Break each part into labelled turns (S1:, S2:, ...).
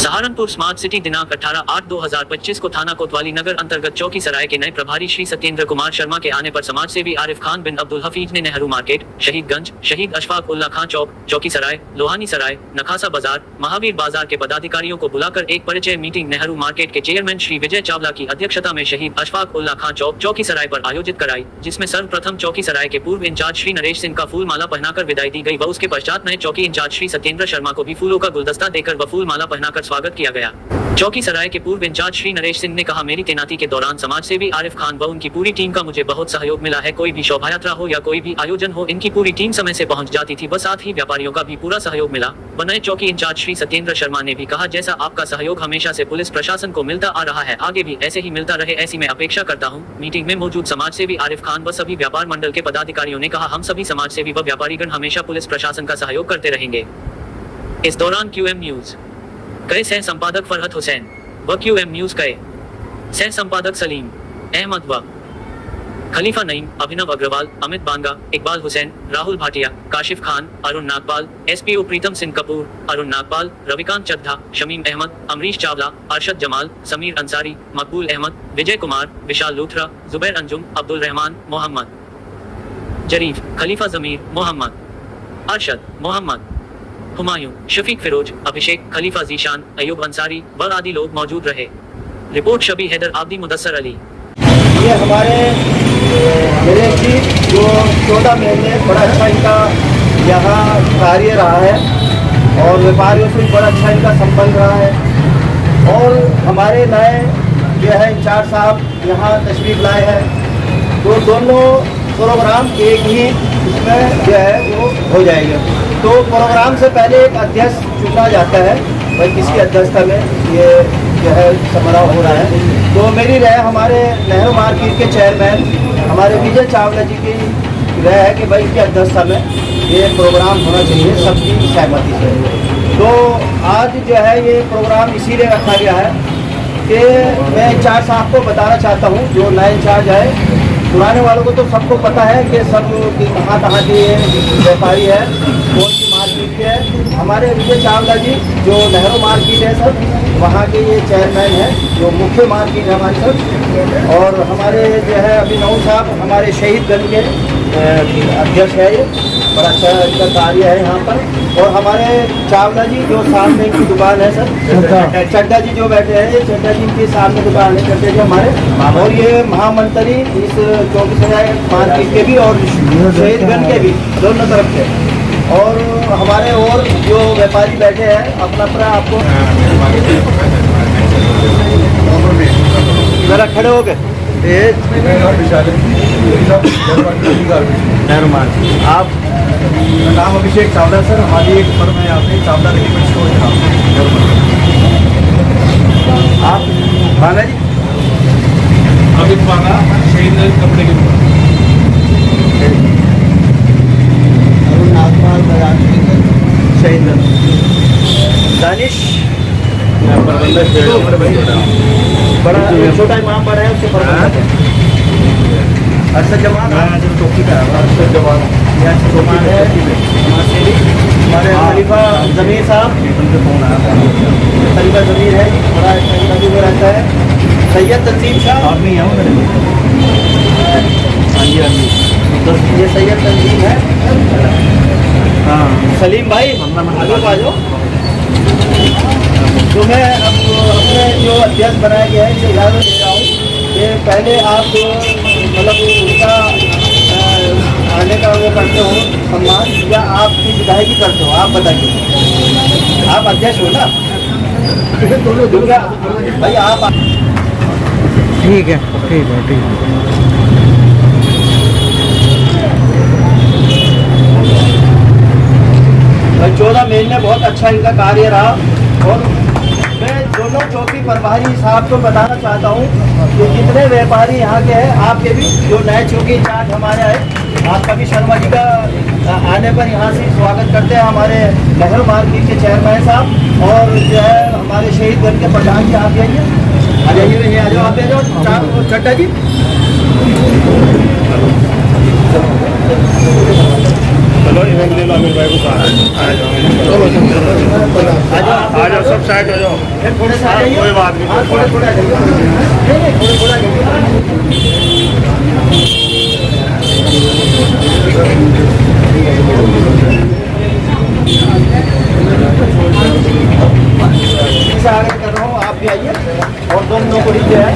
S1: Saharanpur smart city दिनांक 18/8/2025 को थाना कोतवाली नगर अंतर्गत चौकी सराय के नए प्रभारी श्री सत्येंद्र कुमार शर्मा के आने पर समाज सेवी आरिफ खान बिन अब्दुल हफीज ने नेहरू मार्केट, शहीदगंज, शहीद अशफाक उल्ला खान चौक, चौकी सराय, लोहानी सराय, नखासा बाजार, महावीर बाजार के पदाधिकारियों को बुलाकर एक परिचय मीटिंग नेहरू मार्केट के चेयरमैन श्री विजय चावला की अध्यक्षता में शहीद अशफाक उल्ला खान चौक, चौकी सराय पर आयोजित कराई, जिसमें सर्वप्रथम चौकी सराय के पूर्व इंचार्ज श्री नरेश सिंह का फूल माला पहनाकर विदाई दी गई व उसके पश्चात नए चौकी इंचार्ज श्री सत्येंद्र शर्मा को भी फूलों का गुलदस्ता देकर व फूल माला पहनाकर स्वागत किया गया। चौकी सराय के पूर्व इंचार्ज श्री नरेश सिंह ने कहा, मेरी तैनाती के दौरान समाज सेवी आरिफ खान व उनकी पूरी टीम का मुझे बहुत सहयोग मिला है। कोई भी शोभा यात्रा हो या कोई भी आयोजन हो, इनकी पूरी टीम समय से पहुंच जाती थी व साथ ही व्यापारियों का भी पूरा सहयोग मिला। व नए चौकी इंचार्ज श्री सत्येंद्र शर्मा ने भी कहा, जैसा आपका सहयोग हमेशा से पुलिस प्रशासन को मिलता आ रहा है, आगे भी ऐसे ही मिलता रहे, ऐसी मैं अपेक्षा करता हूँ। मीटिंग में मौजूद समाज सेवी आरिफ खान व सभी व्यापार मंडल के पदाधिकारियों ने कहा, हम सभी समाज सेवी व व्यापारीगण हमेशा पुलिस प्रशासन का सहयोग करते रहेंगे। इस दौरान QM न्यूज कई सह संपादक फरहत हुसैन व QM न्यूज कई सह संपादक सलीम अहमद व खलीफा नईम, अभिनव अग्रवाल, अमित बांगा, इकबाल हुसैन, राहुल भाटिया, काशिफ खान, अरुण नागपाल, SPO प्रीतम सिंह कपूर, अरुण नागपाल, रविकांत चद्धा, शमीम अहमद, अमरीश चावला, अरशद जमाल, समीर अंसारी, मकबूल अहमद, विजय कुमार, विशाल लूथरा, जुबैर अंजुम, अब्दुल रहमान, मोहम्मद जरीफ, खलीफा जमीर, मोहम्मद अरशद, मोहम्मद हुमायूं, शफीक फिरोज, अभिषेक, खलीफा जीशान, अयूब अंसारी व आदि लोग मौजूद रहे। Report शबी Haider Abdi, Mudassar Ali.
S2: ये हमारे मेरे जी जो 14 महीने बड़ा अच्छा इनका यहाँ कार्य रहा है और व्यापारियों से बड़ा अच्छा इनका संबंध रहा है और हमारे नए जो है इंचार्ज साहब यहाँ तशरीफ लाए हैं, तो दोनों प्रोग्राम एक ही इसमें जो है वो हो जाएगा। तो प्रोग्राम से पहले एक अध्यक्ष चुना जाता है, भाई किसकी अध्यक्षता में ये जो है समारोह हो रहा है। तो मेरी राय हमारे नेहरू मार्केट के चेयरमैन हमारे विजय चावला जी की राय है कि भाई इनकी अध्यक्षता में ये प्रोग्राम होना चाहिए सबकी सहमति से। तो आज जो है ये प्रोग्राम इसीलिए रखा गया है कि मैं इंचार्ज साहब को बताना चाहता हूँ, जो नए इंचार्ज है, पुराने वालों को तो सबको पता है कि सब कहाँ के व्यापारी है, कौन सी मार्केट के है। हमारे विजय चावला जी जो नेहरू मार्केट है सर, वहाँ के ये चेयरमैन है, जो मुख्य मार्केट है हमारी सर। और हमारे जो है अभिनव साहब हमारे शहीदगंज के अध्यक्ष है, ये बड़ा अच्छा इनका कार्य है यहाँ पर। और हमारे चावला जी जो सामने की दुकान है सर, चड्डा जी जो बैठे हैं, ये चड्डा जी के सामने दुकान है चड्डा जी हमारे, और ये महामंत्री इस चौकी सराय मार्केट के भी और शहीदगंज के भी, दोनों तरफ के। और हमारे और जो व्यापारी बैठे हैं अपना अपना आपको ज़रा खड़े हो गए आप। नाम अभिषेक चावला सर, हमारी एक फर्म है यहाँ पे, चावला रेडीमेड स्टोर है। आप बांगा जी,
S3: अमित बांगा, शहीद कपड़े की दुकान।
S2: अरुण नागपाल, शहीद दानिश, बड़ा छोटा इमाम बड़ा है, उसके पर अरशद जमान, चौकी का अरशद जमान है। हमारे खलीफा जमीर साहब, खलीफा जमीर है, बड़ा अच्छा में रहता है। सैयद तंजीम शाह, आदमी है ये सैयद तंजीम है। हाँ सलीम भाई, आ जाओ। तो मैं अब अपने जो अध्यक्ष बनाया गया है इसे इजाज़त दे रहा हूँ कि पहले आप मतलब उनका आने का वो करते हो सम्मान, या आपकी विदायगी करते हो, आप बताइए। आप अध्यक्ष हो ना, भाई आप
S4: ठीक है, ठीक है, ठीक है।
S2: 14 महीने बहुत अच्छा इनका कार्य रहा। और मैं दोनों चौकी प्रभारी साहब को बताना चाहता हूँ कि जितने व्यापारी यहाँ के हैं, आपके भी जो नए चौकी इंचार्ज हमारे हैं, आपका भी शर्मा जी का आने पर यहाँ से स्वागत करते हैं हमारे नेहरू मार्केट के चेयरमैन साहब और जो है हमारे शहीदगंज के प्रधान जी। आप जाइए, आ जाइए, नहीं आ जाओ, आप आ जाओ चड्डा जी।
S3: चलो इवेंट ले लो अमीर भाई को आ जाओ सब साइड हो जाओ।
S2: थोड़े से आ जाइए,
S3: कोई बात नहीं,
S2: थोड़ा थोड़ा आगे कर रहा हूँ, आप भी आइए और दोनों को लीजिए है।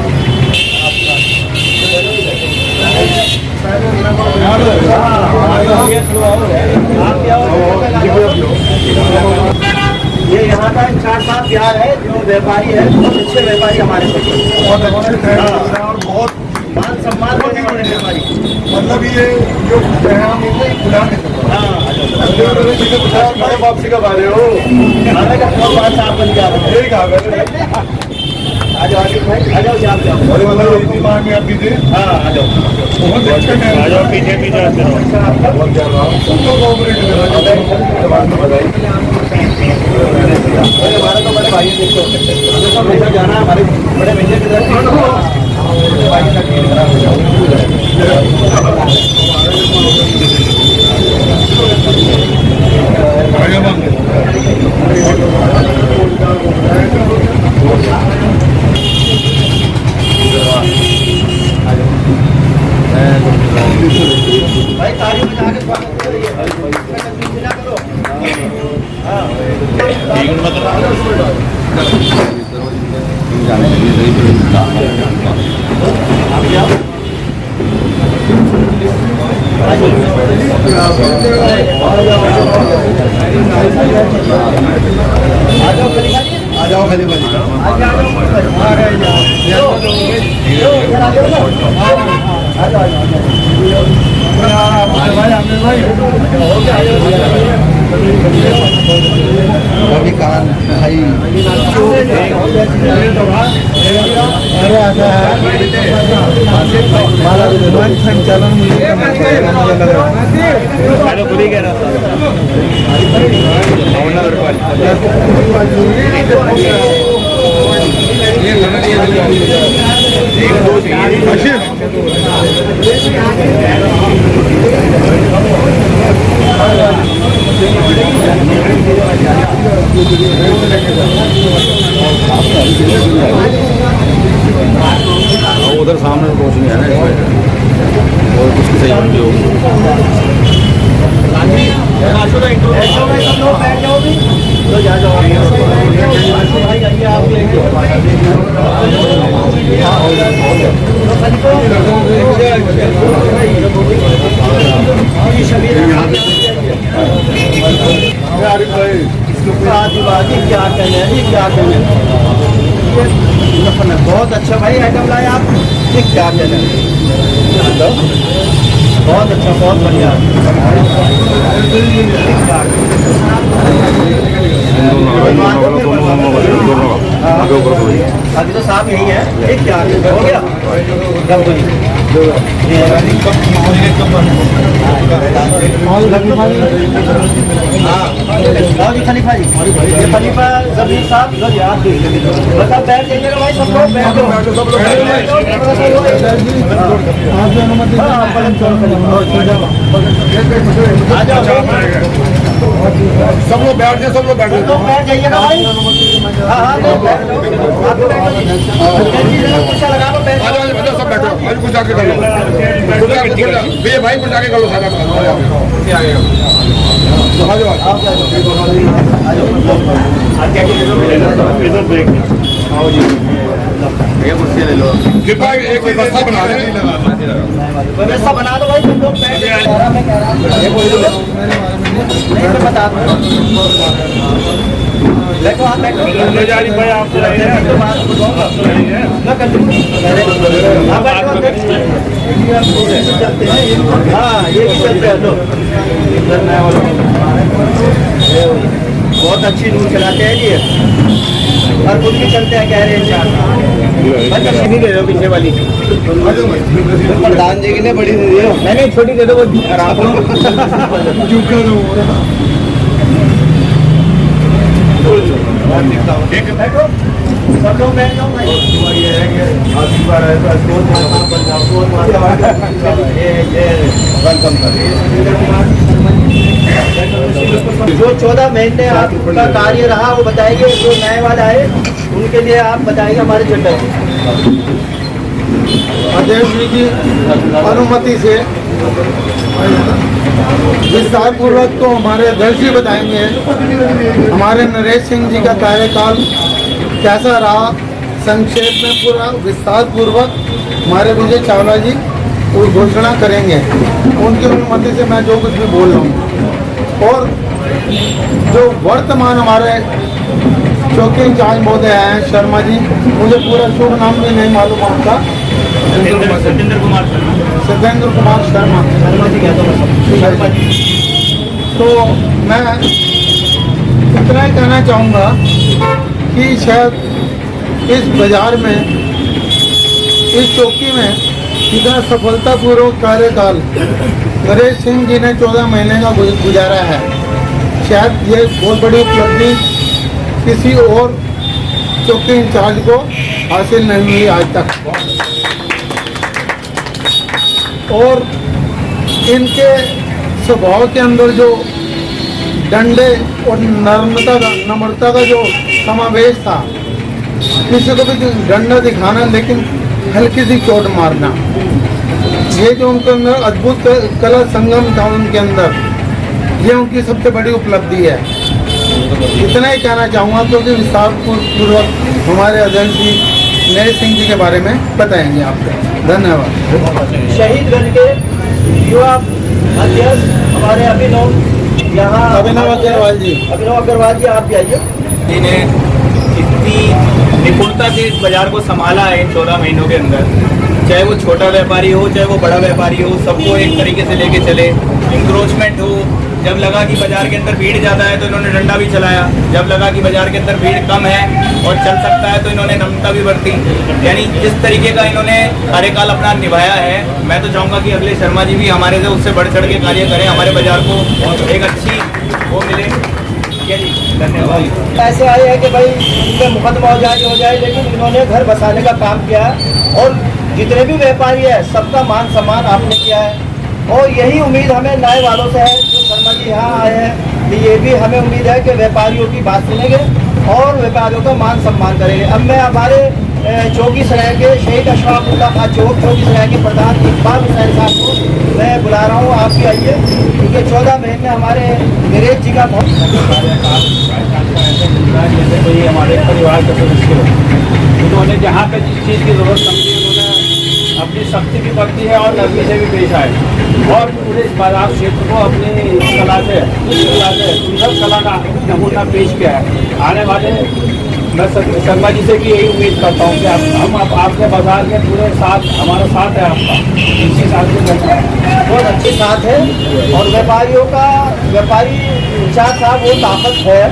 S2: ये यहाँ का 4-5 बिहार है जो व्यापारी है, बहुत अच्छे व्यापारी हमारे और बहुत मान सम्मान करने वाले व्यापारी।
S5: मतलब ये जो वापसी कब आ रहे हो?
S2: खाने का बहुत बात साफ बन जा रहा है। आ जाओ आ जाओ जी, आप जाओ।
S5: अरे मतलब इतनी मांग में आप भी थे?
S2: हाँ आ जाओ,
S5: बहुत अच्छा है।
S3: आ जाओ पीछे पीछे आते रहो।
S5: सबको कोऑपरेट
S2: हमारे तो बड़े भाई देखो हमें सब लेकर जाना है, हमारे बड़े भैया के तरफ भाई का खेल खराब हो भाई ताली बजा के स्वागत करिए, करो।
S5: आ जाओ खाली भाई। अभी कान भाई संचालन
S3: खुद ही कह रहा था
S5: उधर सामने कुछ नहीं है ना और कुछ सही बन जो
S2: आदिवासी क्या कहने हैं, ये क्या कहने हैं? बहुत अच्छा भाई आइटम लाए आप, ये क्या कहने हैं? बहुत अच्छा, बहुत बढ़िया। अभी तो साहब यही है, ये क्या हो गया? खलीफा जी, ये खलीफा जमीर साहब बता बैठ जाइएगा भाई, सब लोग बैठ
S5: सब लोग बैठ जाए, सब लोग बैठ
S2: जाइएगा भाई। हाँ हाँ लगा लो, बैठ
S5: सब बैठो, कुछ आके कर लो भैया भाई, कुछ आगे कर लो सारा
S3: ले लो
S5: कृपया एक व्यवस्था बना दें।
S2: व्यवस्था बना दो भाई, तुम लोग बैठ बता दो। बैठो आप, बैठो
S3: भाई आप
S2: चलते हैं। हाँ ये भी चलते हैं लोग, बहुत अच्छी दूर चलाते हैं जी, और खुद भी चलते हैं, कह रहे हैं चार नहीं दे दो पीछे वाली प्रधान जी के लिए बड़ी दे दो नहीं छोटी दे दो वो बैठो सब लोग बैठ जाओ भाई ये है कि आखिरी बार है तो ये वेलकम करिए जो 14 महीने आपका कार्य रहा वो बताइए, जो नए वाले आए उनके लिए आप बताइए हमारे चंडा जी।
S4: अध्यक्ष जी की अनुमति से विस्तार पूर्वक तो हमारे अध्यक्ष जी बताएंगे हमारे नरेश सिंह जी का कार्यकाल कैसा रहा, संक्षेप में पूरा विस्तार पूर्वक हमारे विजय चावला जी वो घोषणा करेंगे। उनकी अनुमति से मैं जो कुछ भी बोल रहा हूँ। और जो वर्तमान हमारे चौकी इंचार्ज महोदय हैं शर्मा जी, मुझे पूरा शुभ नाम भी नहीं मालूम उनका,
S2: सत्येंद्र कुमार
S4: शर्मा
S2: जी कहते हैं।
S4: तो मैं इतना ही कहना चाहूँगा कि शायद इस बाजार में, इस चौकी में इतना सफलतापूर्वक कार्यकाल नरेश सिंह जी ने 14 महीने का गुजारा है। शायद ये बहुत बड़ी उपलब्धि किसी और चौकी इंचार्ज को हासिल नहीं हुई आज तक। और इनके स्वभाव के अंदर जो डंडे और नम्रता का जो समावेश था, किसी को भी डंडा दिखाना लेकिन हल्की सी चोट मारना, ये जो उनके अंदर अद्भुत कला संगम था उनके अंदर, ये उनकी सबसे बड़ी उपलब्धि है। इतना ही कहना चाहूँगा क्योंकि विस्तार पूर्वक हमारे अध्यक्ष जी नरेश सिंह जी के बारे में बताएंगे आपको। धन्यवाद।
S2: शहीदगंज के युवा अध्यक्ष हमारे
S4: अभिनव अग्रवाल जी
S2: आप भी आइए।
S6: ने इतनी निपुणता से इस बाजार को संभाला है इन 14 महीनों के अंदर, चाहे वो छोटा व्यापारी हो चाहे वो बड़ा व्यापारी हो, सबको एक तरीके से लेके चले। इंक्रोचमेंट हो, जब लगा कि बाजार के अंदर भीड़ ज़्यादा है तो इन्होंने डंडा भी चलाया, जब लगा कि बाजार के अंदर भीड़ कम है और चल सकता है तो इन्होंने नम्रता भी बरती। यानी जिस तरीके का इन्होंने कार्यकाल अपना निभाया है, मैं तो चाहूँगा कि अगले शर्मा जी भी हमारे से उससे बढ़ चढ़ के कार्य करें, हमारे बाजार को एक अच्छी वो मिले। धन्यवाद।
S2: ऐसे आए हैं कि भाई उनका मुकदमा हो जाए, लेकिन इन्होंने घर बसाने का काम किया और जितने भी व्यापारी है सबका मान सम्मान आपने किया है। और यही उम्मीद हमें नए वालों से है, जो शर्मा जी यहाँ आए हैं, कि ये भी हमें उम्मीद है कि व्यापारियों की बात सुनेंगे और व्यापारियों का मान सम्मान करेंगे। अब मैं हमारे चौकी सराय के शहीद अशफाकुल्लाह खां चौक चौकी सराय के प्रधान इकबाल हुसैन साहब को मैं बुला रहा हूँ, आप भी आइए, क्योंकि 14 महीने हमारे नरेश जी का बहुत
S3: जैसे कोई हमारे परिवार के सदस्य हो, उन्होंने जहाँ पे जिस चीज़ की जरूरत समझी उन्होंने अपनी शक्ति भी बरती है और नरमी से भी पेश आए और पूरे इस बाजार क्षेत्र को अपनी कला से सुंदर कला का नमूना पेश किया है। आने वाले मैं शर्मा जी से भी यही उम्मीद करता हूँ कि हम आपके बाजार के पूरे साथ, हमारा साथ है आपका, इसी साथ में
S2: बहुत अच्छे साथ है। और व्यापारी इंचार्ज साहब वो ताकत है,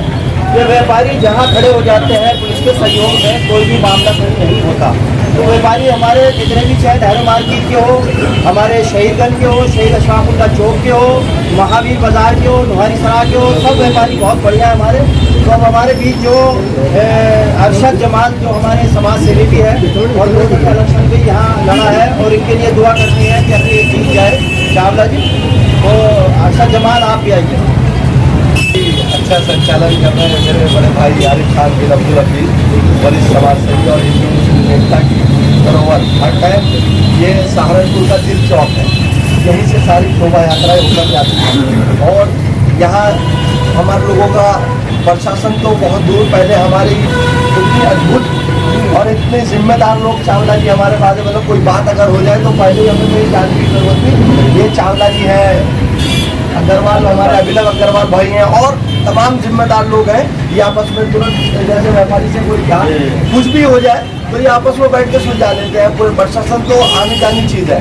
S2: ये व्यापारी जहाँ खड़े हो जाते हैं पुलिस के सहयोग में कोई भी मामला नहीं होता। तो व्यापारी हमारे जितने भी चाहे नेहरू मार्केट के हो, हमारे शहीदगंज के हो, शहीद अशफाकुल्लाह चौक के हो, महावीर बाजार के हो, नुहारी सराय के हो, सब व्यापारी बहुत बढ़िया है हमारे। तो अब हमारे बीच जो अरशद जमाल जो हमारे समाज सेवी भी है और लोगों का इलेक्शन भी यहाँ लड़ा है और इनके लिए दुआ करनी है कि अपनी जीत जाए चावला जी। तो अरशद जमाल आप भी आइए।
S7: अच्छा संचालन कर रहे हैं मेरे बड़े भाई आरिफ खान बिन अब्दुल हफीज, वरिष्ठ समाज सेवी और हिंदू मुस्लिम एकता की धरोहर हट है। ये सहारनपुर का दिल चौक है, यहीं से सारी शोभा यात्राएं होकर जाती हैं। और यहाँ हमारे लोगों का प्रशासन तो बहुत दूर, पहले हमारी इतनी अद्भुत और इतने जिम्मेदार लोग चावला जी हमारे पास, मतलब कोई बात अगर हो जाए तो पहले हमें कोई जानने की जरूरत नहीं, ये चावला जी है, अग्रवाल हमारे अभिनव अग्रवाल भाई हैं और तमाम जिम्मेदार लोग हैं। ये आपस में तुरंत जैसे व्यापारी से कोई क्या कुछ भी हो जाए तो ये आपस में बैठ के सुलझा लेते हैं। पूरे प्रशासन तो आने जानी चीज़ है,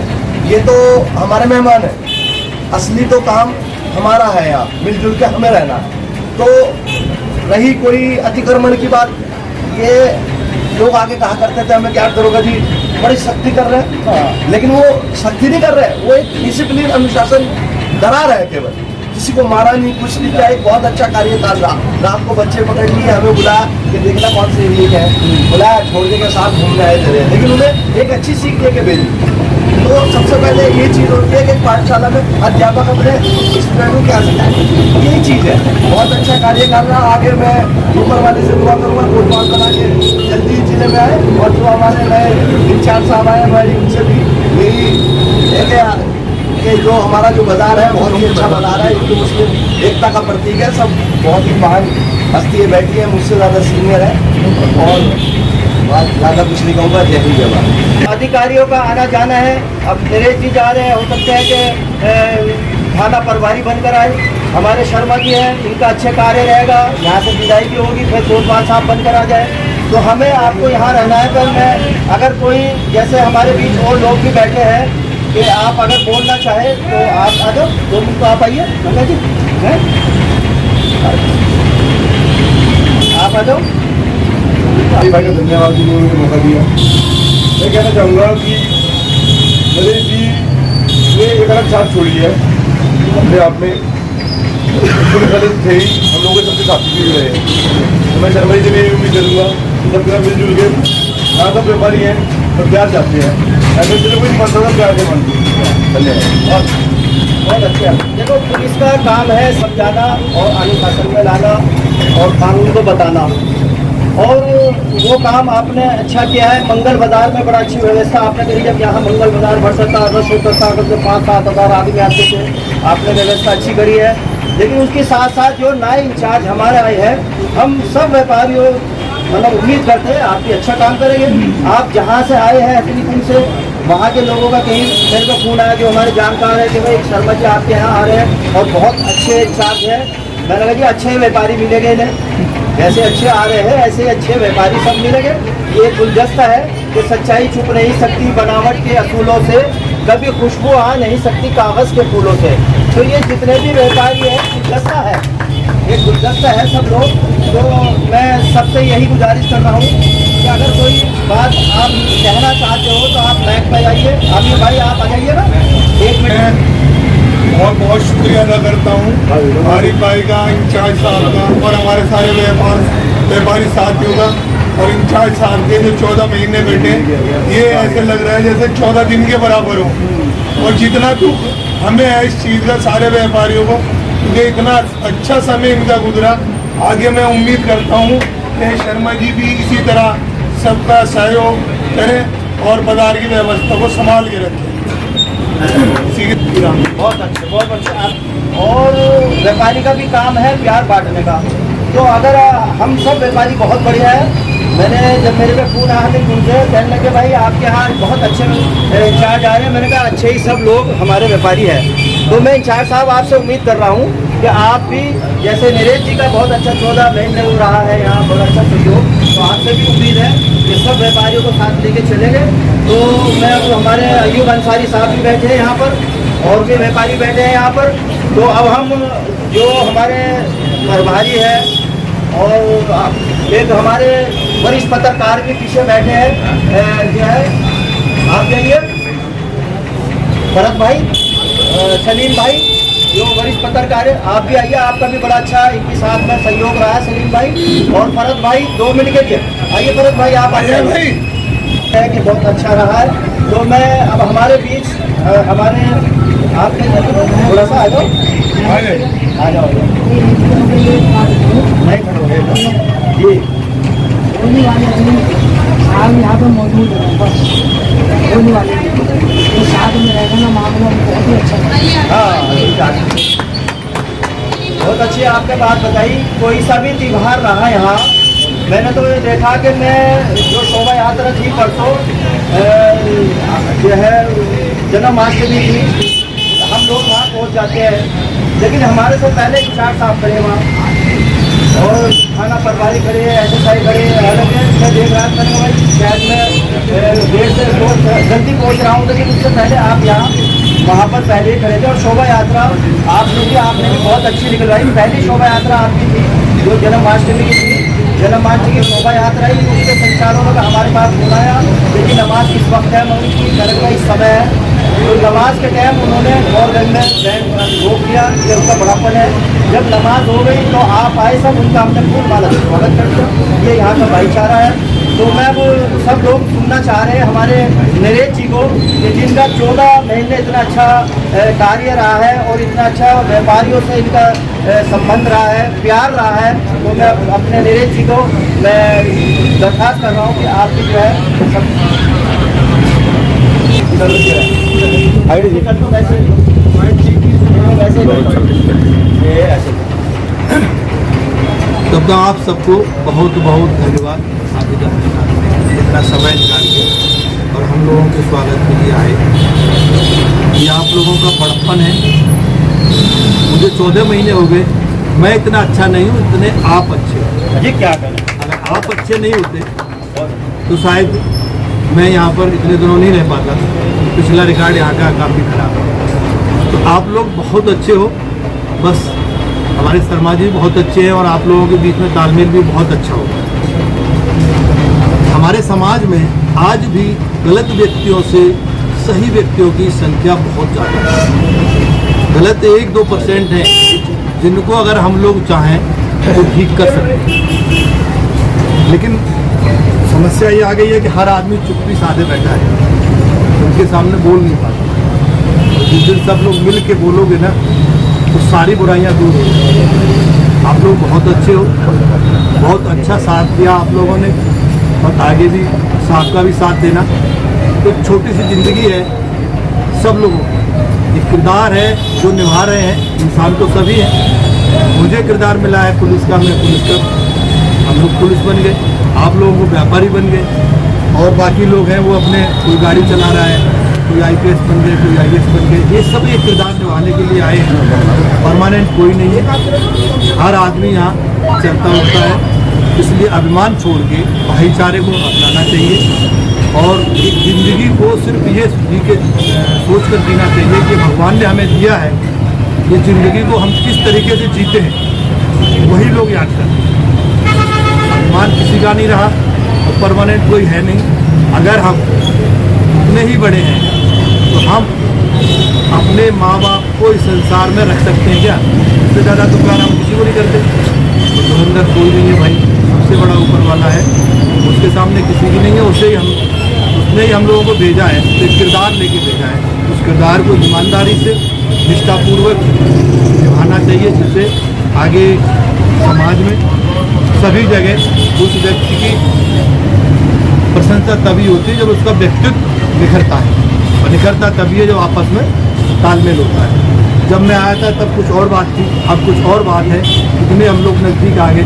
S7: ये तो हमारे मेहमान है, असली तो काम हमारा है यहाँ मिलजुल के हमें रहना। तो रही कोई अतिक्रमण की बात, ये लोग आगे कहा करते थे हमें क्या दरोगा जी बड़ी सख्ती कर रहे हैं, लेकिन वो सख्ती नहीं कर रहे, वो एक डिसिप्लिन अनुशासन डरा रहे केवल, किसी को मारा नहीं कुछ नहीं किया। एक बहुत अच्छा कार्य था। रात को बच्चे पकड़ लिए, हमें बुलाया कि देखना कौन सी लीग है, बुलाया, छोड़ने के साथ घूमने आए थे, लेकिन उन्हें एक अच्छी सीख दे के भेजी। तो सबसे पहले ये चीज़ होती है कि पाठशाला में अध्यापक अपने स्टूडेंटों क्या सिखाए, यही चीज़ है। बहुत अच्छा कार्य कर रहा। आगे मैं ऊपर वाले से दुआ करूँगा फुटबॉल बना के जल्दी जिले में आए, और जो हमारे नए इंचार्ज साहब आए हमारी उनसे भी यही है कि जो हमारा जो बाजार है बहुत ही अच्छा बाजार है, हिंदू मुस्लिम एकता का प्रतीक है। सब बहुत ही महान हस्ती बैठी है, मुझसे ज़्यादा सीनियर है, और ज़्यादा कुछ नहीं कहूँगा। जय हिंद जय भारत।
S2: अधिकारियों का आना जाना है। अब नरेश जी जा रहे हैं, हो सकता है कि थाना प्रभारी बनकर आए। हमारे शर्मा जी हैं, इनका अच्छे कार्य रहेगा, यहाँ से विदाई भी होगी, फिर कोतवाल साहब बनकर आ जाए। तो हमें आपको यहाँ रहना है। पर मैं अगर कोई जैसे हमारे बीच और लोग भी बैठे हैं कि आप अगर बोलना चाहे तो आप आ जाओ, 2 मिनट तो आप आइए गंगा जी, हैं आप आ जाओ।
S4: भाई का धन्यवाद जिन्होंने मुझे मौका दिया। मैं कहना चाहूँगा कि नरेश जी ने एक अलग छाप छोड़ी है अपने आप में। पुलिस वाले थे ही, हम लोगों के सबसे साथी भी रहे हैं। तो मैं शर्मा जी से भी उम्मीद करूँगा कि सब जगह मिलजुल के, यहाँ सब व्यापारी हैं, सब प्यार चाहते हैं, ऐसे चलो कोई मनता प्यार से मानती है। धन्यवाद।
S2: बहुत अच्छे। देखो पुलिस का काम है समझाना और अनुशासन में लाना और कानून को बताना, और वो काम आपने अच्छा किया है। मंगल बाजार में बड़ा अच्छी व्यवस्था आपने करी। जब यहाँ मंगल बाजार भर सकता रश होता था, अगर 5-7 हज़ार आदमी आते थे, आपने व्यवस्था अच्छी करी है। लेकिन उसके साथ साथ जो नए इंचार्ज हमारे आए हैं, हम सब व्यापारियों मतलब उम्मीद करते हैं आपकी अच्छा काम करेंगे। आप जहाँ से आए हैं हथनीकुंड से, वहाँ के लोगों का कहीं मेरे को फोन आया जो हमारे जानकार है कि भाई शर्मा जी आपके यहाँ आ रहे हैं और बहुत अच्छे इंचार्ज हैं। मैंने कहा जी अच्छे व्यापारी मिलेंगे इन्हें, जैसे अच्छे आ रहे हैं ऐसे अच्छे व्यापारी सब मिलेंगे। ये गुलदस्ता है कि सच्चाई छुप नहीं सकती बनावट के असूलों से, कभी खुशबू आ नहीं सकती कागज़ के फूलों से। तो ये जितने भी व्यापारी हैं गुलदस्ता है, ये गुलदस्ता है सब लोग। तो मैं सबसे यही गुजारिश कर रहा हूँ कि अगर कोई बात आप कहना चाहते हो तो आप माइक पे आइए। अभी भाई आप आ जाइए ना, 1 मिनट।
S4: बहुत बहुत शुक्रिया अदा करता हूँ आरिफ भाई का, इंचार्ज साहब का, और हमारे सारे व्यापारी साथियों का, और इंचार्ज साहब के जो 14 महीने बैठे, ये ऐसे लग रहा है जैसे 14 दिन के बराबर हो। और जितना दुख हमें है इस चीज़ का सारे व्यापारियों को, क्योंकि इतना अच्छा समय इनका गुजरा। आगे मैं उम्मीद करता हूँ कि शर्मा जी भी इसी तरह सबका सहयोग करें और बाजार की व्यवस्था को संभाल के रखें।
S2: बहुत अच्छे, बहुत अच्छे। और व्यापारी का भी काम है प्यार बांटने का। तो अगर हम सब व्यापारी बहुत बढ़िया है। मैंने जब मेरे पे फ़ोन आया था उनसे कहने लगे भाई आपके यहाँ बहुत अच्छे इंचार्ज आ रहे हैं। मैंने कहा अच्छे ही सब लोग हमारे व्यापारी हैं। तो मैं इंचार्ज साहब आपसे उम्मीद कर रहा हूँ कि आप भी जैसे नरेश जी का बहुत अच्छा 14 महीने हो रहा है यहाँ, बहुत अच्छा सहयोग, तो आपसे भी उम्मीद है कि सब व्यापारियों को साथ लेके चलेंगे। तो मैं हमारे अयूब अंसारी साहब भी बैठे हैं यहाँ पर, और भी व्यापारी बैठे हैं यहाँ पर। तो अब हम जो हमारे प्रभारी है और एक हमारे वरिष्ठ पत्रकार भी पीछे बैठे हैं, जो है आप जाइए भरत भाई, सलीम भाई जो वरिष्ठ पत्रकार है, आप भी आइए। आपका भी बड़ा अच्छा इनके साथ में सहयोग रहा है सलीम भाई और भरत भाई। 2 मिनट के लिए आइए भरत भाई, आप आइए भाई, है कि बहुत अच्छा रहा है। तो मैं अब हमारे बीच हमारे आपके थोड़ा सा आ जाओ, आ जाओ नहीं खड़ो जी।
S8: होने वाले साल यहाँ पे मौजूद है, बस होने वाले तो साथ में रहेगा ना मामला बहुत ही अच्छा।
S2: हाँ बहुत अच्छी आपने बात बताई। कोई सा भी त्योहार रहा यहाँ, मैंने तो ये देखा कि मैं जो शोभा यात्रा थी परसों जो है जन्माष्टमी थी, हम लोग वहाँ पहुँच जाते हैं, लेकिन हमारे से पहले इंचार्ज साहब खड़े वहाँ और थाना प्रभारी खड़े हैं, SSI खड़े हैं। हालांकि मैं देख रहा था भाई शायद मैं देर से बहुत जल्दी पहुँच रहा हूँ, लेकिन उससे पहले आप यहाँ वहाँ पर पहले ही खड़े थे। और शोभा यात्रा आपने भी बहुत अच्छी निकलवाई। पहली शोभा यात्रा आपकी थी जो जन्माष्टमी की थी, जन्म मार्च की शोभा यात्रा ही उसके संचालकों का हमारे पास बुलाया, लेकिन नमाज किस वक्त है, उनकी करने का इस समय है। तो नमाज के टाइम उन्होंने गवर्नमेंट में रोक दिया, ये उनका बड़ापन है। जब नमाज हो गई तो आप आए सब, उनका हमने खूब स्वागत कर दिया। ये यहाँ का भाईचारा है। तो मैं वो सब लोग सुनना चाह रहे हैं हमारे नरेश जी को, कि जिनका 14 महीने इतना अच्छा कार्य रहा है और इतना अच्छा व्यापारियों से इनका संबंध रहा है, प्यार रहा है। तो मैं अपने नरेश जी को मैं दरख्वास्त कर रहा हूँ कि आप जो है सब
S7: तब आप सबको बहुत बहुत धन्यवाद, आप इतना समय निकाल के और हम लोगों के स्वागत के लिए आए। ये आप लोगों का बड़प्पन है। मुझे 14 महीने हो गए, मैं इतना अच्छा नहीं हूँ, इतने आप अच्छे हो।
S2: ये क्या करें,
S7: अगर आप अच्छे नहीं होते तो शायद मैं यहाँ पर इतने दिनों नहीं रह पाता। पिछला रिकॉर्ड यहाँ का काफ़ी खराब है। तो आप लोग बहुत अच्छे हो, बस हमारे शर्मा जी बहुत अच्छे हैं और आप लोगों के बीच में तालमेल भी बहुत अच्छा हो। हमारे समाज में आज भी गलत व्यक्तियों से सही व्यक्तियों की संख्या बहुत ज़्यादा है। गलत 1-2% है जिनको अगर हम लोग चाहें तो ठीक कर सकते हैं, लेकिन समस्या ये आ गई है कि हर आदमी चुप्पी साधे बैठा है, उनके सामने बोल नहीं पाता। जिस दिन सब लोग मिल के बोलोगे ना तो सारी बुराइयां दूर हो जाएंगी। आप लोग बहुत अच्छे हो, बहुत अच्छा साथ दिया आप लोगों ने और आगे भी आपका भी साथ देना। तो छोटी सी ज़िंदगी है सब लोगों की, एक किरदार है जो निभा रहे हैं। इंसान तो सभी है, मुझे किरदार मिला है पुलिस का, मैं पुलिस का, हम लोग पुलिस बन गए, आप लोगों को व्यापारी बन गए और बाकी लोग हैं वो अपने कोई गाड़ी चला रहा है, कोई IPS बन गए, कोई IAS बन गए। ये सब एक किरदार निभाने के लिए आए हैं, परमानेंट कोई नहीं है। हर आदमी यहाँ चलता उठता है, इसलिए अभिमान छोड़ के भाईचारे को अपनाना चाहिए और एक ज़िंदगी को सिर्फ ये सोच कर जीना चाहिए कि भगवान ने हमें दिया है, ये ज़िंदगी को हम किस तरीके से जीते हैं वही लोग याद करते हैं। अभिमान किसी का नहीं रहा तो परमानेंट कोई है नहीं। अगर हम इतने ही बड़े हैं तो हम अपने माँ बाप को इस संसार में रख सकते हैं क्या? इससे ज़्यादा तो प्यार हम किसी को नहीं करते। तो धुरंधर कोई नहीं है भाई, सबसे बड़ा ऊपर वाला है, उसके सामने किसी की नहीं है। उसने ही हम लोगों को भेजा है, तो एक किरदार लेके भेजा है। उस किरदार को ईमानदारी से निष्ठापूर्वक निभाना चाहिए, जिससे आगे समाज में सभी जगह उस व्यक्ति की प्रशंसा तभी होती है जब उसका व्यक्तित्व निखरता है, और निखरता तभी है जब आपस में तालमेल होता है। जब मैं आया था तब कुछ और बात थी, अब कुछ और बात है, इतने हम लोग नज़दीक आ गए,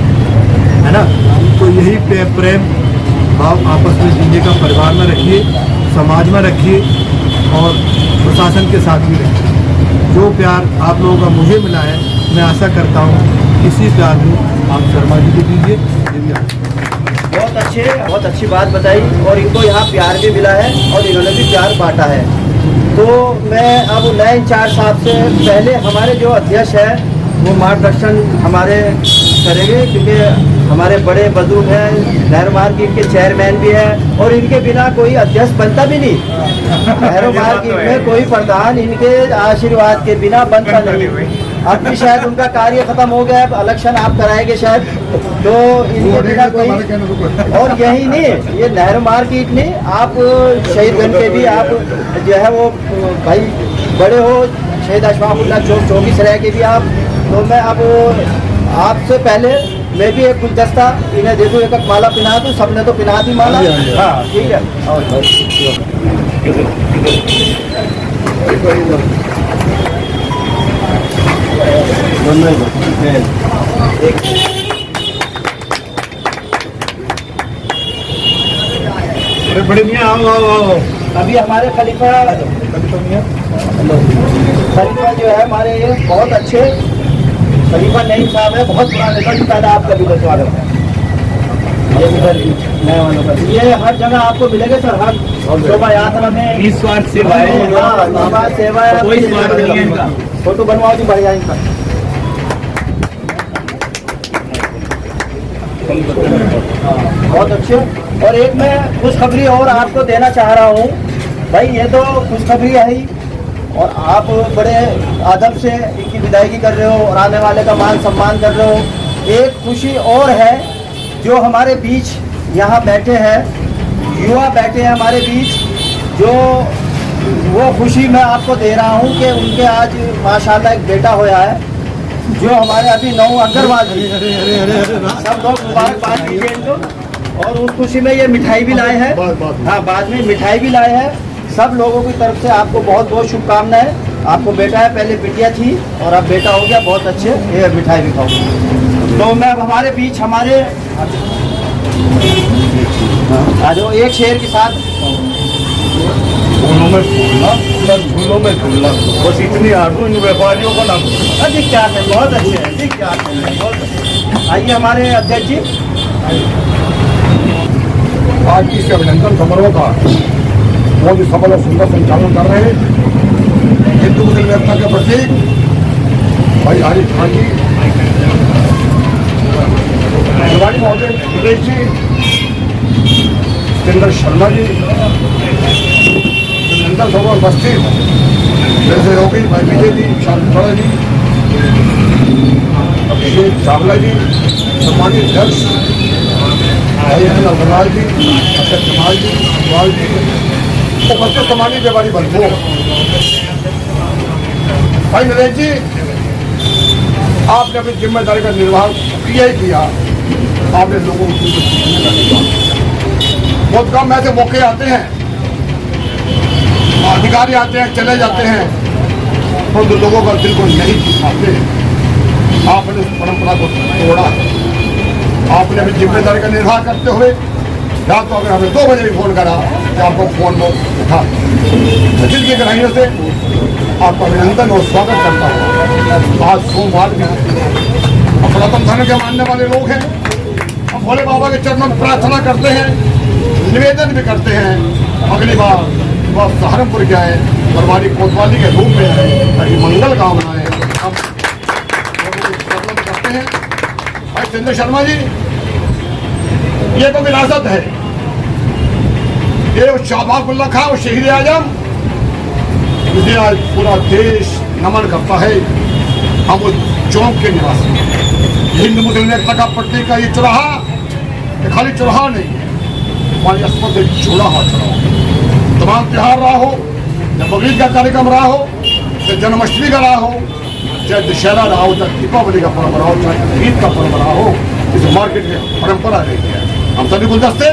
S7: है ना। तो यही प्रेम भाव आपस में जीने का परिवार में रखिए, समाज में रखिए और प्रशासन के साथ भी रखिए। जो प्यार आप लोगों का मुझे मिला है, मैं आशा करता हूँ इसी प्यार को आप शर्मा जी को दीजिए।
S2: बहुत अच्छी बात बताई और इनको यहाँ प्यार भी मिला है और इन्होंने भी प्यार बांटा है। तो मैं अब नए इंचार्ज साहब से पहले हमारे जो अध्यक्ष है वो मार्गदर्शन हमारे करेंगे, क्योंकि हमारे बड़े बुजुर्ग हैं, नेहरू मार्केट के चेयरमैन भी हैं और इनके बिना कोई अध्यक्ष बनता भी नहीं। नेहरू मार्केट में कोई प्रधान इनके आशीर्वाद के बिना बनता नहीं। अब भी शायद उनका कार्य खत्म हो गया, अब इलेक्शन आप कराएंगे शायद, तो इनके बिना कोई। और यही नहीं, ये नेहरू मार्केट नहीं, आप शहीदगंज के भी आप जो है वो भाई बड़े हो, शहीद अशफाकुल्लाह चौक चौकीसराय के भी आप। तो मैं अब आपसे पहले मैं भी एक गुलदस्ता इन्हें दे दूँ, एक माला पिना दूँ, सबने तो पिना दी माला। हाँ ठीक है।
S7: बड़े मियाँ आओ।
S2: अभी हमारे खलीफा जो है हमारे बहुत अच्छे खलीफा नईम साहब है, बहुत पुराने पहले आपका भी स्वागत है। ये नए वालों का ये हर जगह आपको मिलेगा सर, हर शोभा यात्रा में
S6: निस्वार्थ सेवा है,
S2: सेवा है,
S6: कोई स्वार्थ नहीं है इनका।
S2: फोटो बनवाओ जी बढ़िया इनका। बहुत अच्छे। और एक मैं खुशखबरी और आपको देना चाह रहा हूँ भाई, ये तो खुशखबरी है ही, और आप बड़े अदब से इनकी विदायगी कर रहे हो और आने वाले का मान सम्मान कर रहे हो। एक खुशी और है, जो हमारे बीच यहाँ बैठे हैं, युवा बैठे हैं हमारे बीच, जो वो खुशी मैं आपको दे रहा हूँ कि उनके आज माशाल्लाह एक बेटा होया है, जो हमारे अभी 9 अग्रवाल जी, सब लोग मुबारकबाद दीजिए इनको। और उस खुशी में ये मिठाई भी लाए हैं, हाँ बाद में मिठाई भी लाए हैं। सब लोगों की तरफ से आपको बहुत बहुत शुभकामनाएं। आपको बेटा है, पहले बिटिया थी और अब बेटा हो गया, बहुत अच्छे। ये मिठाई भी खाओ। तो मैं हमारे बीच हमारे आ जाओ एक शेर के साथ।
S7: फूलों में फूलना, फूलों में फूलना, बस इतनी आर्डू इन व्यापारियों का नाम।
S2: अधिक क्या है, बहुत अच्छे हैं, अधिक क्या है, बहुत अच्छे। आइए हमारे अध्यक्ष जी।
S7: आज की इस अभिनंदन समारोह का बहुत ही सफल और सुंदर संचालन कर रहे हैं हिंदू मुस्लिम एकता के प्रतीक भाई आरिफ खान जी, तिवारी महोदय, सुरेश जी, सतेंद्र शर्मा जी, अभिनंदन सभा उपस्थित मेरे सहयोगी भाई विजय जी, शांतरा जी, अभिषेक चावला जी, सम्मानित अध्यक्ष भाई अग्रवाल जी, अशोक जमाल जी, अग्रवाल जी, उपस्थित सम्मानित व्यापारी बंधुओं, भाई नरेश जी, आपने अपनी जिम्मेदारी का निर्वाह किया ही किया। आपने लोगों को बहुत कम ऐसे मौके आते हैं, अधिकारी आते हैं, चले जाते हैं, परंतु लोगों का दिल को नहीं दिखाते। आपने उस परंपरा को तोड़ा। आपने अपनी जिम्मेदारी का निर्वाह करते हुए रात को अगर हमें 2 बजे भी फोन करा कि आपको फोन वो उठा, दिल की गहराइयों से आपका अभिनंदन और स्वागत करता हूँ। आज सोमवार भी हम सनातन धर्म के मानने वाले लोग हैं, हम भोले बाबा के चरणों में प्रार्थना करते हैं, निवेदन भी करते हैं अगली बार वह सहारनपुर के आए, बरवारी कोतवाली के रूप में आए, ताकि मंगल कामनाएं हम करते हैं। भाई सतेंद्र शर्मा जी, ये तो विरासत है, ये शाहबाजुल्लाह खां और शहीद आजम, मुझे आज पूरा देश नमन करता है। हम उस चौक के निवासी, हिंदू मुस्लिम एकता का प्रतीक का ये चौराहा, ये खाली चौराहा नहीं है, हमारी अस्पत एक जुड़ा हुआ चौराहा। तमाम त्योहार रहा हो, चाहे बकरीद का कार्यक्रम रहा हो, चाहे जन्माष्टमी का रहा हो, चाहे दशहरा रहा हो, चाहे दीपावली का पर्व रहा हो, चाहे ईद का पर्व रहा हो, इस मार्केट में परंपरा रही है। हम सभी गुलदस्ते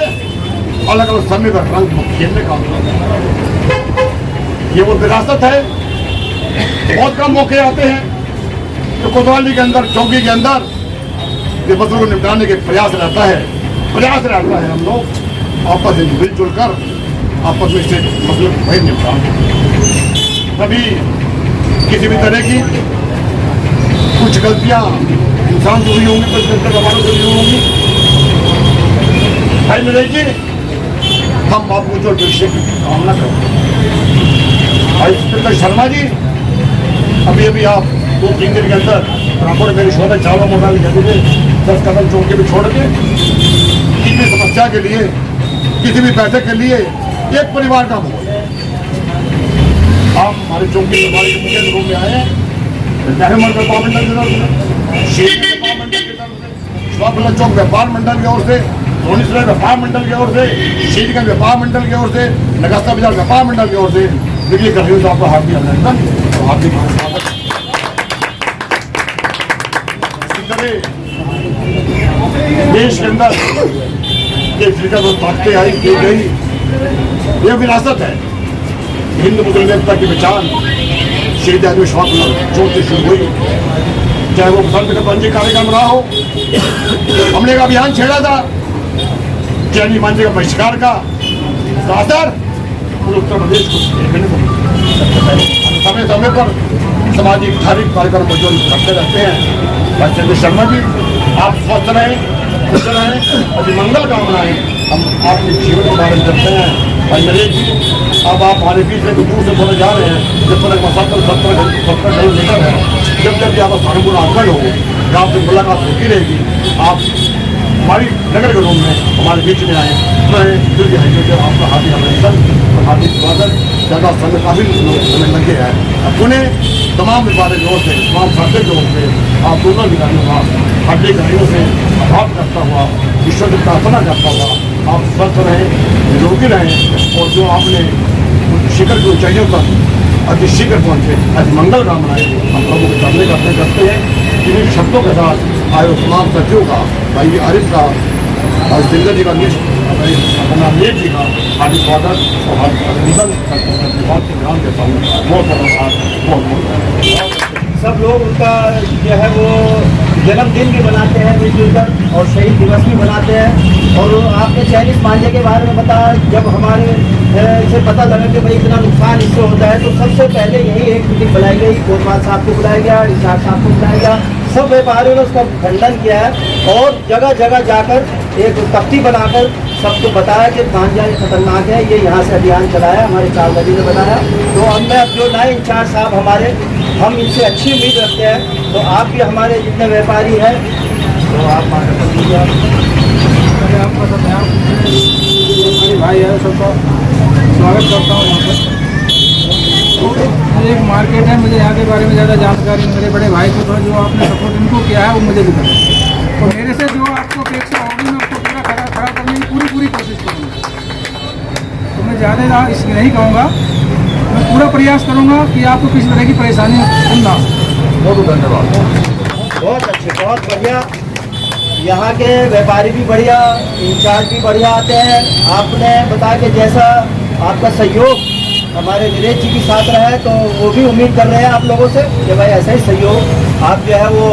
S7: अलग अलग समय पर रंग खेलने का ये वो विरासत है। बहुत कम मौके आते हैं तो कोतवाली के अंदर, चौकी के अंदर ये मसलों को निपटाने के प्रयास रहता है। हम लोग आपस में मिलजुल कर आपस में से मसलों को वही निपटाएं। कभी किसी भी तरह की कुछ गलतियां इंसान से हुई होंगी, कुछ गलतियां गवानों से हुई होंगी, भाई नरेश जी, हम आपको जो विषय की कामना करते हैं। भाई सतेंद्र शर्मा जी, अभी आप 2-3 दिन के अंदर रामपुर मेरी शोधा चावला मोबाइल जगह 10 कदम चौके भी छोड़ के किसी भी समस्या के लिए, किसी भी बैठक के लिए एक परिवार का हो, आप हमारे चौकी हमारे मुख्य रूप में आए हैं। नेहरू व्यापार मंडल की तरफ से, शेर व्यापार मंडल की तरफ से, शवाबुल्ला चौक व्यापार मंडल की ओर से, रोनीसराय व्यापार मंडल की ओर से, शेरगंज व्यापार मंडल की ओर से, नगास्ता बाजार व्यापार मंडल की ओर से, देखिए कर रही आपका हार्दिक अभिनंदन और हार्दिक स्वागत। इसी तरह देश के अंदर एक फिक्र और ताकतें आई की गई, यह विरासत है। हिंदू मुस्लिम एकता की पहचान शहीद आजम चौक से शुरू हुई, चाहे वो बसंत का पंजी कार्यक्रम रहा हो, हमने का अभियान छेड़ा था जैनी मांझी का बहिष्कार का असर पूरे उत्तर प्रदेश को देखने को समय समय पर सामाजिक धार्मिक कार्यक्रम को जो करते रहते हैं। भाई सतेंद्र शर्मा जी, आप स्वस्थ रहें, खुश रहें, अति मंगल कामनाएं हम आपके जीवन के बारे में करते हैं। भाई नरेश जी, अब आप हमारे बीच में दूर से बोले जा रहे हैं, जब तक 70 मीटर है, जब जब भी आप सहारनपुर आगमन हो, आपसे मुलाकात होती रहेगी। आप
S9: हमारी नगर निगम में हमारे बीच में आए। मैं दिल की हड्डियों से आपका हार्दिक अभिनंदन और हार्दिक स्वागत। ज़्यादा समय काफ़ी समय लगे हैं। उन्हें तमाम व्यापारिक लोगों से, तमाम साथी लोगों से, आप दोनों अधिकारियों का हार्दिक गाड़ियों से आभार करता हुआ, ईश्वर की प्रार्थना करता हुआ आप स्वस्थ रहें, निरोगी रहें और जो आपने शिखर की ऊंचाइयों पर अति शीघ्र पहुँचे, आज मंगल कामनाएं हम प्रभु के सामने करते हैं। इन्हीं शब्दों के साथ आए तमाम सचिवों का, भाई आरिफ का और सिंगर जी का अपना नेक जी का हार्दिक स्वागत और हार्दिक अभिनंदन के ध्यान देता हूँ। बहुत बहुत
S2: सब लोग उनका जो है वो जन्मदिन भी मनाते हैं मिलजुल कर और शहीद दिवस भी मनाते हैं। और आपने चैनिस मांझे के बारे में बताया, जब हमारे से पता लगा कि भाई इतना नुकसान इससे होता है तो सबसे पहले यही एक मीटिंग बुलाई गई, कोतवाल साहब को बुलाया गया, इशाक साहब को बुलाया गया, सब व्यापारियों ने उसका खंडन किया है और जगह जगह जाकर एक तख्ती बनाकर सबको बताया कि गांजा खतरनाक है, ये यहाँ से अभियान चलाया हमारे चालगजी ने बताया। तो अब मैं जो नए इंचार्ज साहब हमारे, हम इनसे अच्छी उम्मीद रखते हैं। तो आप भी हमारे जितने व्यापारी हैं तो आप मार्गदर्शन दीजिए।
S3: आपका सब यहाँ हमारे भाई है, सबका स्वागत करता हूँ यहाँ पर। एक मार्केट है, मुझे यहाँ के बारे में ज़्यादा जानकारी मेरे बड़े भाई को तो जो आपने सपोर्ट इनको किया है वो मुझे भी करें और मेरे से जो आपको अपेक्षा होगी मैं उसको पूरा खड़ा करने की पूरी कोशिश करूँगा। तो मैं ज़्यादा इसलिए नहीं कहूँगा, मैं पूरा प्रयास करूँगा कि आपको किसी तरह की परेशानी ना।
S9: बहुत धन्यवाद।
S2: बहुत अच्छे, बहुत बढ़िया। यहाँ के व्यापारी भी बढ़िया, इंचार्ज भी बढ़िया आते हैं। आपने बताया कि जैसा आपका सहयोग हमारे नीरज जी के साथ रहा है तो वो भी उम्मीद कर रहे हैं आप लोगों से कि भाई ऐसा ही सहयोग आप जो है वो